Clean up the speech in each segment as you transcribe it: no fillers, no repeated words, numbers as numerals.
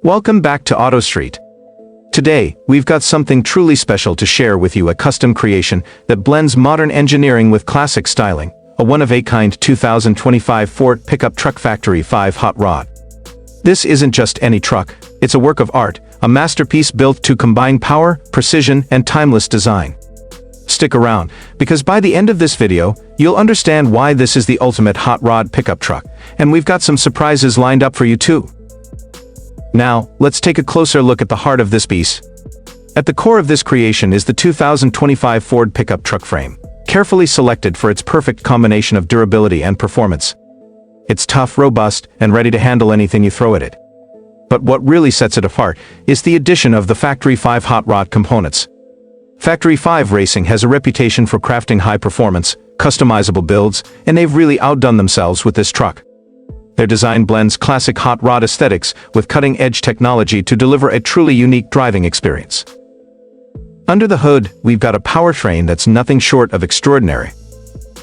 Welcome back to Auto Street. Today, we've got something truly special to share with you, a custom creation that blends modern engineering with classic styling, a one-of-a-kind 2025 Ford pickup truck Factory 5 hot rod. This isn't just any truck, it's a work of art, a masterpiece built to combine power, precision, and timeless design. Stick around, because by the end of this video, you'll understand why this is the ultimate hot rod pickup truck, and we've got some surprises lined up for you too. Now, let's take a closer look at the heart of this piece. At the core of this creation is the 2025 Ford pickup truck frame, carefully selected for its perfect combination of durability and performance. It's tough, robust, and ready to handle anything you throw at it. But what really sets it apart is the addition of the Factory 5 hot rod components. Factory 5 Racing has a reputation for crafting high-performance, customizable builds, and they've really outdone themselves with this truck. Their design blends classic hot rod aesthetics with cutting-edge technology to deliver a truly unique driving experience. Under the hood, we've got a powertrain that's nothing short of extraordinary.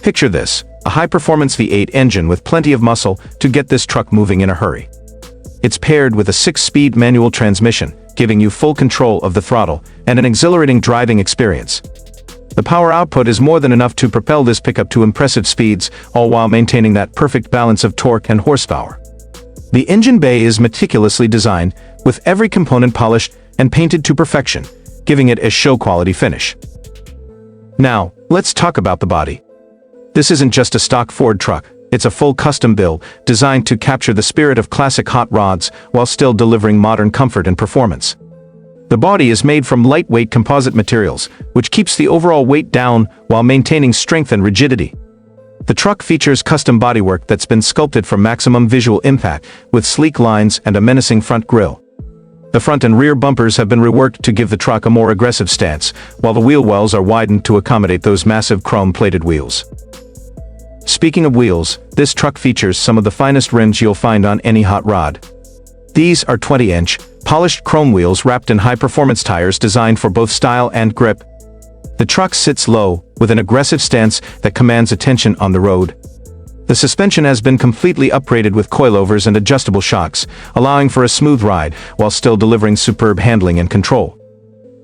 Picture this, a high-performance V8 engine with plenty of muscle to get this truck moving in a hurry. It's paired with a 6-speed manual transmission, giving you full control of the throttle and an exhilarating driving experience. The power output is more than enough to propel this pickup to impressive speeds, all while maintaining that perfect balance of torque and horsepower. The engine bay is meticulously designed, with every component polished and painted to perfection, giving it a show-quality finish. Now, let's talk about the body. This isn't just a stock Ford truck, it's a full custom build designed to capture the spirit of classic hot rods while still delivering modern comfort and performance. The body is made from lightweight composite materials, which keeps the overall weight down while maintaining strength and rigidity. The truck features custom bodywork that's been sculpted for maximum visual impact, with sleek lines and a menacing front grille. The front and rear bumpers have been reworked to give the truck a more aggressive stance, while the wheel wells are widened to accommodate those massive chrome-plated wheels. Speaking of wheels, this truck features some of the finest rims you'll find on any hot rod. These are 20-inch, polished chrome wheels wrapped in high-performance tires designed for both style and grip. The truck sits low, with an aggressive stance that commands attention on the road. The suspension has been completely upgraded with coilovers and adjustable shocks, allowing for a smooth ride while still delivering superb handling and control.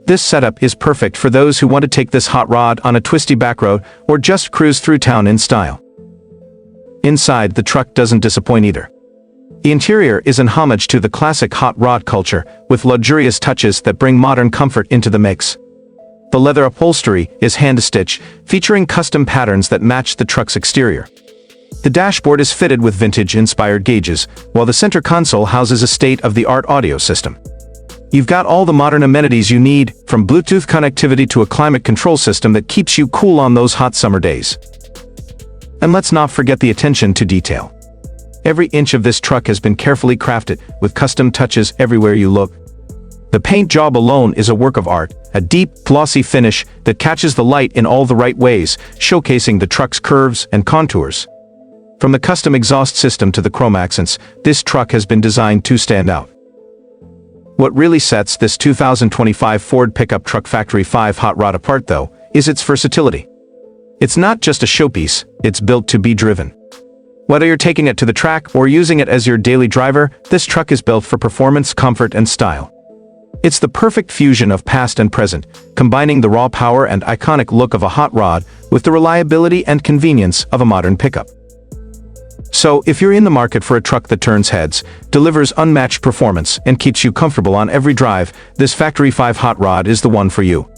This setup is perfect for those who want to take this hot rod on a twisty back road or just cruise through town in style. Inside, the truck doesn't disappoint either. The interior is an homage to the classic hot rod culture, with luxurious touches that bring modern comfort into the mix. The leather upholstery is hand-stitched, featuring custom patterns that match the truck's exterior. The dashboard is fitted with vintage-inspired gauges, while the center console houses a state-of-the-art audio system. You've got all the modern amenities you need, from Bluetooth connectivity to a climate control system that keeps you cool on those hot summer days. And let's not forget the attention to detail. Every inch of this truck has been carefully crafted, with custom touches everywhere you look. The paint job alone is a work of art, a deep, glossy finish that catches the light in all the right ways, showcasing the truck's curves and contours. From the custom exhaust system to the chrome accents, this truck has been designed to stand out. What really sets this 2025 Ford pickup truck Factory 5 hot rod apart, though, is its versatility. It's not just a showpiece, it's built to be driven. Whether you're taking it to the track or using it as your daily driver, this truck is built for performance, comfort, and style. It's the perfect fusion of past and present, combining the raw power and iconic look of a hot rod with the reliability and convenience of a modern pickup. So, if you're in the market for a truck that turns heads, delivers unmatched performance, and keeps you comfortable on every drive, this Factory 5 hot rod is the one for you.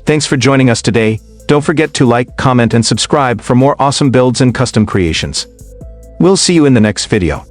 Thanks for joining us today. Don't forget to like, comment, and subscribe for more awesome builds and custom creations. We'll see you in the next video.